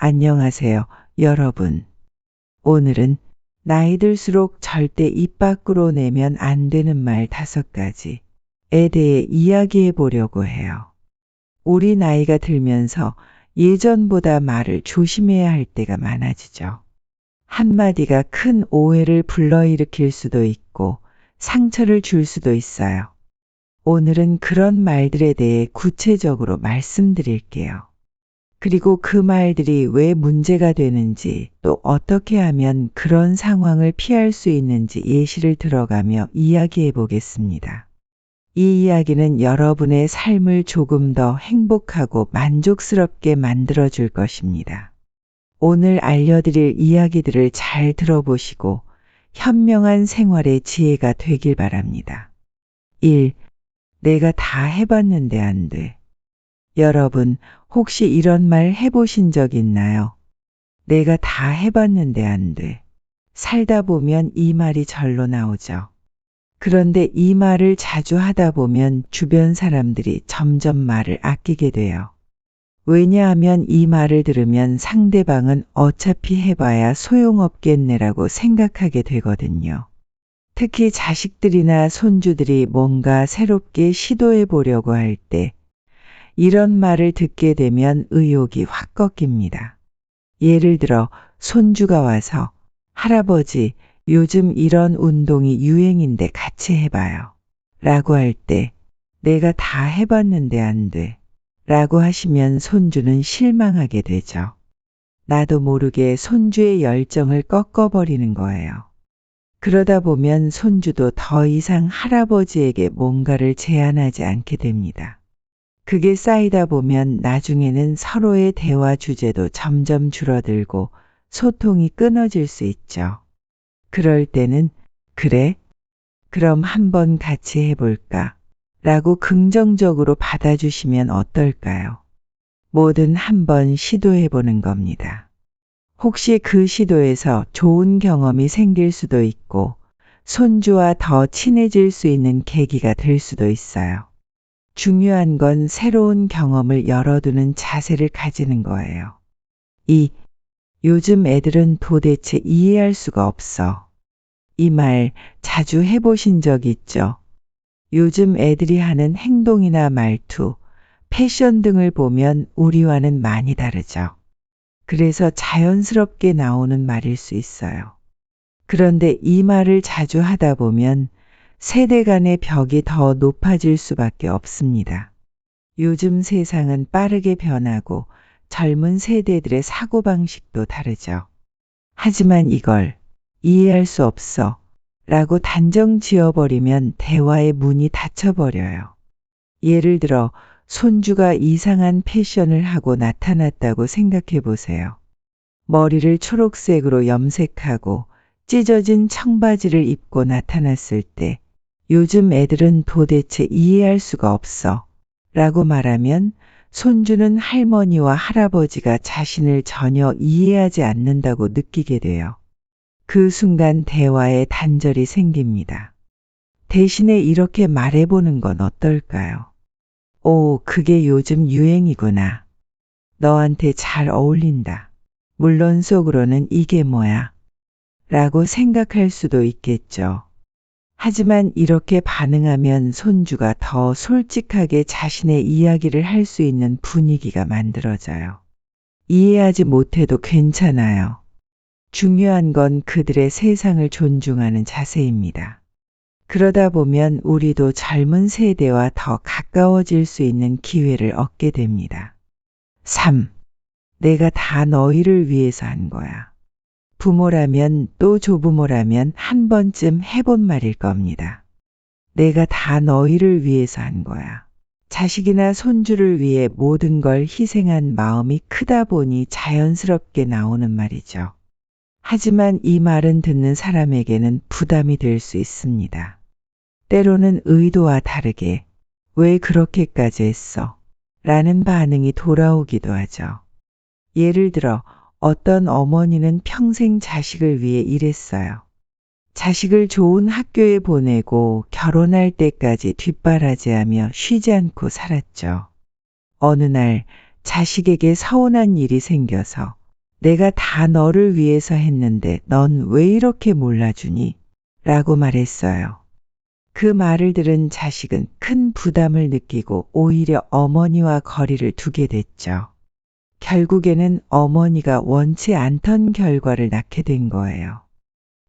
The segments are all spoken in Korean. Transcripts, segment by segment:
안녕하세요, 여러분. 오늘은 나이 들수록 절대 입 밖으로 내면 안 되는 말 5가지에 대해 이야기해 보려고 해요. 우리 나이가 들면서 예전보다 말을 조심해야 할 때가 많아지죠. 한마디가 큰 오해를 불러일으킬 수도 있고 상처를 줄 수도 있어요. 오늘은 그런 말들에 대해 구체적으로 말씀드릴게요. 그리고 그 말들이 왜 문제가 되는지, 또 어떻게 하면 그런 상황을 피할 수 있는지 예시를 들어가며 이야기해 보겠습니다. 이 이야기는 여러분의 삶을 조금 더 행복하고 만족스럽게 만들어 줄 것입니다. 오늘 알려드릴 이야기들을 잘 들어보시고 현명한 생활의 지혜가 되길 바랍니다. 1. 내가 다 해봤는데 안 돼. 여러분, 혹시 이런 말 해보신 적 있나요? 내가 다 해봤는데 안 돼. 살다 보면 이 말이 절로 나오죠. 그런데 이 말을 자주 하다 보면 주변 사람들이 점점 말을 아끼게 돼요. 왜냐하면 이 말을 들으면 상대방은 어차피 해봐야 소용없겠네라고 생각하게 되거든요. 특히 자식들이나 손주들이 뭔가 새롭게 시도해 보려고 할 때 이런 말을 듣게 되면 의욕이 확 꺾입니다. 예를 들어 손주가 와서 할아버지, 요즘 이런 운동이 유행인데 같이 해봐요. 라고 할 때 내가 다 해봤는데 안 돼. 라고 하시면 손주는 실망하게 되죠. 나도 모르게 손주의 열정을 꺾어버리는 거예요. 그러다 보면 손주도 더 이상 할아버지에게 뭔가를 제안하지 않게 됩니다. 그게 쌓이다 보면 나중에는 서로의 대화 주제도 점점 줄어들고 소통이 끊어질 수 있죠. 그럴 때는 그래? 그럼 한번 같이 해볼까? 라고 긍정적으로 받아주시면 어떨까요? 뭐든 한번 시도해보는 겁니다. 혹시 그 시도에서 좋은 경험이 생길 수도 있고 손주와 더 친해질 수 있는 계기가 될 수도 있어요. 중요한 건 새로운 경험을 열어두는 자세를 가지는 거예요. 2. 요즘 애들은 도대체 이해할 수가 없어. 이 말 자주 해보신 적 있죠? 요즘 애들이 하는 행동이나 말투, 패션 등을 보면 우리와는 많이 다르죠. 그래서 자연스럽게 나오는 말일 수 있어요. 그런데 이 말을 자주 하다 보면 세대 간의 벽이 더 높아질 수밖에 없습니다. 요즘 세상은 빠르게 변하고 젊은 세대들의 사고방식도 다르죠. 하지만 이걸 이해할 수 없어 라고 단정 지어버리면 대화의 문이 닫혀버려요. 예를 들어 손주가 이상한 패션을 하고 나타났다고 생각해 보세요. 머리를 초록색으로 염색하고 찢어진 청바지를 입고 나타났을 때 요즘 애들은 도대체 이해할 수가 없어 라고 말하면 손주는 할머니와 할아버지가 자신을 전혀 이해하지 않는다고 느끼게 돼요. 그 순간 대화에 단절이 생깁니다. 대신에 이렇게 말해보는 건 어떨까요? 오, 그게 요즘 유행이구나. 너한테 잘 어울린다. 물론 속으로는 이게 뭐야? 라고 생각할 수도 있겠죠. 하지만 이렇게 반응하면 손주가 더 솔직하게 자신의 이야기를 할 수 있는 분위기가 만들어져요. 이해하지 못해도 괜찮아요. 중요한 건 그들의 세상을 존중하는 자세입니다. 그러다 보면 우리도 젊은 세대와 더 가까워질 수 있는 기회를 얻게 됩니다. 3. 내가 다 너희를 위해서 한 거야. 부모라면 또 조부모라면 한 번쯤 해본 말일 겁니다. 내가 다 너희를 위해서 한 거야. 자식이나 손주를 위해 모든 걸 희생한 마음이 크다 보니 자연스럽게 나오는 말이죠. 하지만 이 말은 듣는 사람에게는 부담이 될 수 있습니다. 때로는 의도와 다르게 왜 그렇게까지 했어? 라는 반응이 돌아오기도 하죠. 예를 들어 어떤 어머니는 평생 자식을 위해 일했어요. 자식을 좋은 학교에 보내고 결혼할 때까지 뒷바라지하며 쉬지 않고 살았죠. 어느 날 자식에게 서운한 일이 생겨서 내가 다 너를 위해서 했는데 넌 왜 이렇게 몰라주니? 라고 말했어요. 그 말을 들은 자식은 큰 부담을 느끼고 오히려 어머니와 거리를 두게 됐죠. 결국에는 어머니가 원치 않던 결과를 낳게 된 거예요.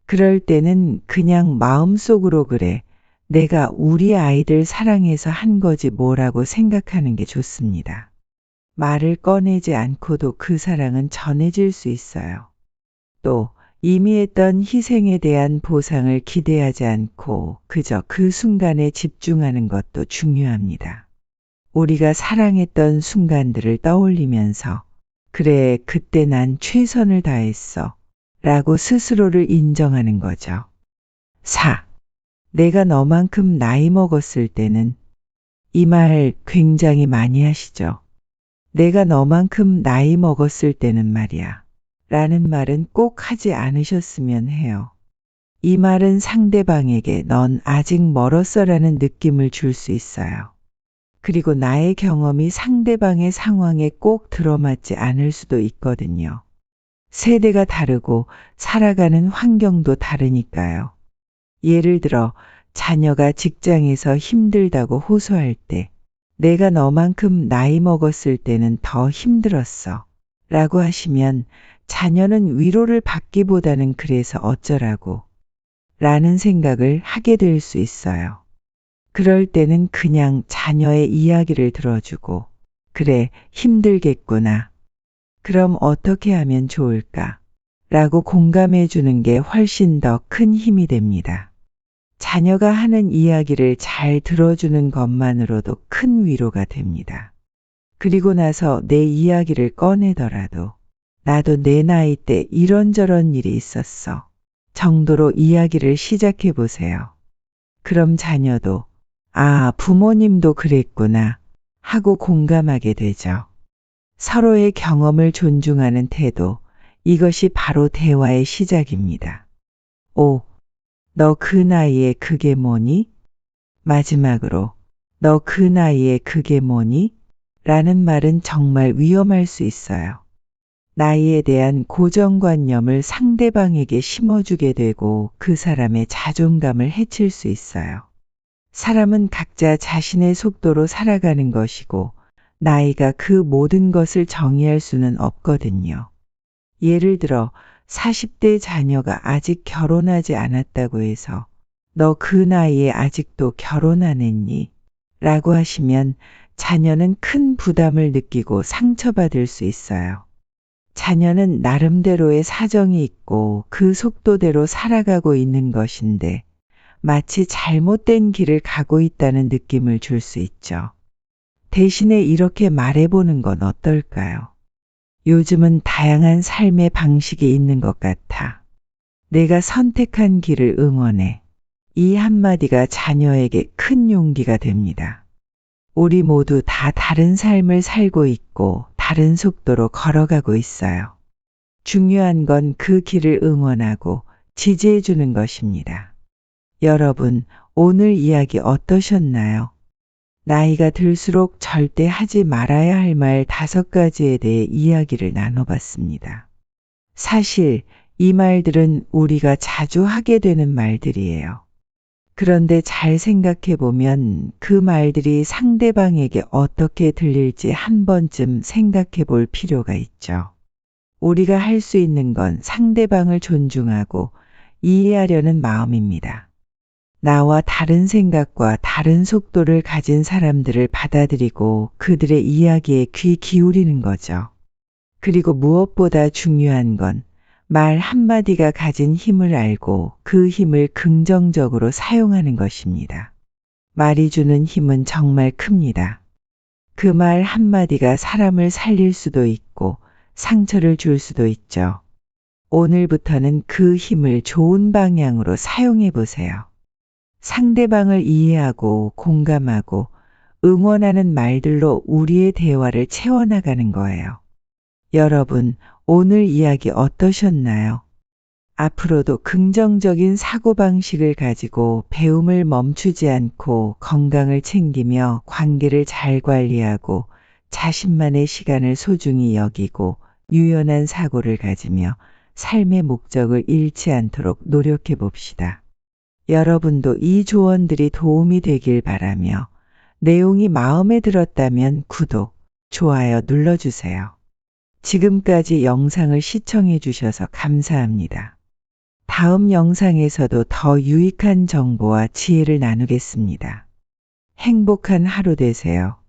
그럴 때는 그냥 마음속으로 그래, 내가 우리 아이들 사랑해서 한 거지 뭐라고 생각하는 게 좋습니다. 말을 꺼내지 않고도 그 사랑은 전해질 수 있어요. 또 이미 했던 희생에 대한 보상을 기대하지 않고 그저 그 순간에 집중하는 것도 중요합니다. 우리가 사랑했던 순간들을 떠올리면서 그래, 그때 난 최선을 다했어 라고 스스로를 인정하는 거죠. 4. 내가 너만큼 나이 먹었을 때는 이 말 굉장히 많이 하시죠. 내가 너만큼 나이 먹었을 때는 말이야. 라는 말은 꼭 하지 않으셨으면 해요. 이 말은 상대방에게 넌 아직 멀었어 라는 느낌을 줄 수 있어요. 그리고 나의 경험이 상대방의 상황에 꼭 들어맞지 않을 수도 있거든요. 세대가 다르고 살아가는 환경도 다르니까요. 예를 들어 자녀가 직장에서 힘들다고 호소할 때 내가 너만큼 나이 먹었을 때는 더 힘들었어 라고 하시면 자녀는 위로를 받기보다는 그래서 어쩌라고 라는 생각을 하게 될 수 있어요. 그럴 때는 그냥 자녀의 이야기를 들어주고 그래, 힘들겠구나. 그럼 어떻게 하면 좋을까? 라고 공감해 주는 게 훨씬 더 큰 힘이 됩니다. 자녀가 하는 이야기를 잘 들어주는 것만으로도 큰 위로가 됩니다. 그리고 나서 내 이야기를 꺼내더라도 나도 내 나이 때 이런저런 일이 있었어 정도로 이야기를 시작해 보세요. 그럼 자녀도 아, 부모님도 그랬구나 하고 공감하게 되죠. 서로의 경험을 존중하는 태도, 이것이 바로 대화의 시작입니다. 5. 너 그 나이에 그게 뭐니? 마지막으로 너 그 나이에 그게 뭐니? 라는 말은 정말 위험할 수 있어요. 나이에 대한 고정관념을 상대방에게 심어주게 되고 그 사람의 자존감을 해칠 수 있어요. 사람은 각자 자신의 속도로 살아가는 것이고 나이가 그 모든 것을 정의할 수는 없거든요. 예를 들어 40대 자녀가 아직 결혼하지 않았다고 해서 너 그 나이에 아직도 결혼 안 했니? 라고 하시면 자녀는 큰 부담을 느끼고 상처받을 수 있어요. 자녀는 나름대로의 사정이 있고 그 속도대로 살아가고 있는 것인데 마치 잘못된 길을 가고 있다는 느낌을 줄 수 있죠. 대신에 이렇게 말해보는 건 어떨까요? 요즘은 다양한 삶의 방식이 있는 것 같아. 내가 선택한 길을 응원해. 이 한마디가 자녀에게 큰 용기가 됩니다. 우리 모두 다 다른 삶을 살고 있고 다른 속도로 걸어가고 있어요. 중요한 건 그 길을 응원하고 지지해 주는 것입니다. 여러분, 오늘 이야기 어떠셨나요? 나이가 들수록 절대 하지 말아야 할 말 5가지에 대해 이야기를 나눠봤습니다. 사실 이 말들은 우리가 자주 하게 되는 말들이에요. 그런데 잘 생각해보면 그 말들이 상대방에게 어떻게 들릴지 한 번쯤 생각해 볼 필요가 있죠. 우리가 할 수 있는 건 상대방을 존중하고 이해하려는 마음입니다. 나와 다른 생각과 다른 속도를 가진 사람들을 받아들이고 그들의 이야기에 귀 기울이는 거죠. 그리고 무엇보다 중요한 건 말 한마디가 가진 힘을 알고 그 힘을 긍정적으로 사용하는 것입니다. 말이 주는 힘은 정말 큽니다. 그 말 한마디가 사람을 살릴 수도 있고 상처를 줄 수도 있죠. 오늘부터는 그 힘을 좋은 방향으로 사용해 보세요. 상대방을 이해하고 공감하고 응원하는 말들로 우리의 대화를 채워나가는 거예요. 여러분, 오늘 이야기 어떠셨나요? 앞으로도 긍정적인 사고방식을 가지고 배움을 멈추지 않고 건강을 챙기며 관계를 잘 관리하고 자신만의 시간을 소중히 여기고 유연한 사고를 가지며 삶의 목적을 잃지 않도록 노력해 봅시다. 여러분도 이 조언들이 도움이 되길 바라며 내용이 마음에 들었다면 구독, 좋아요 눌러주세요. 지금까지 영상을 시청해 주셔서 감사합니다. 다음 영상에서도 더 유익한 정보와 지혜를 나누겠습니다. 행복한 하루 되세요.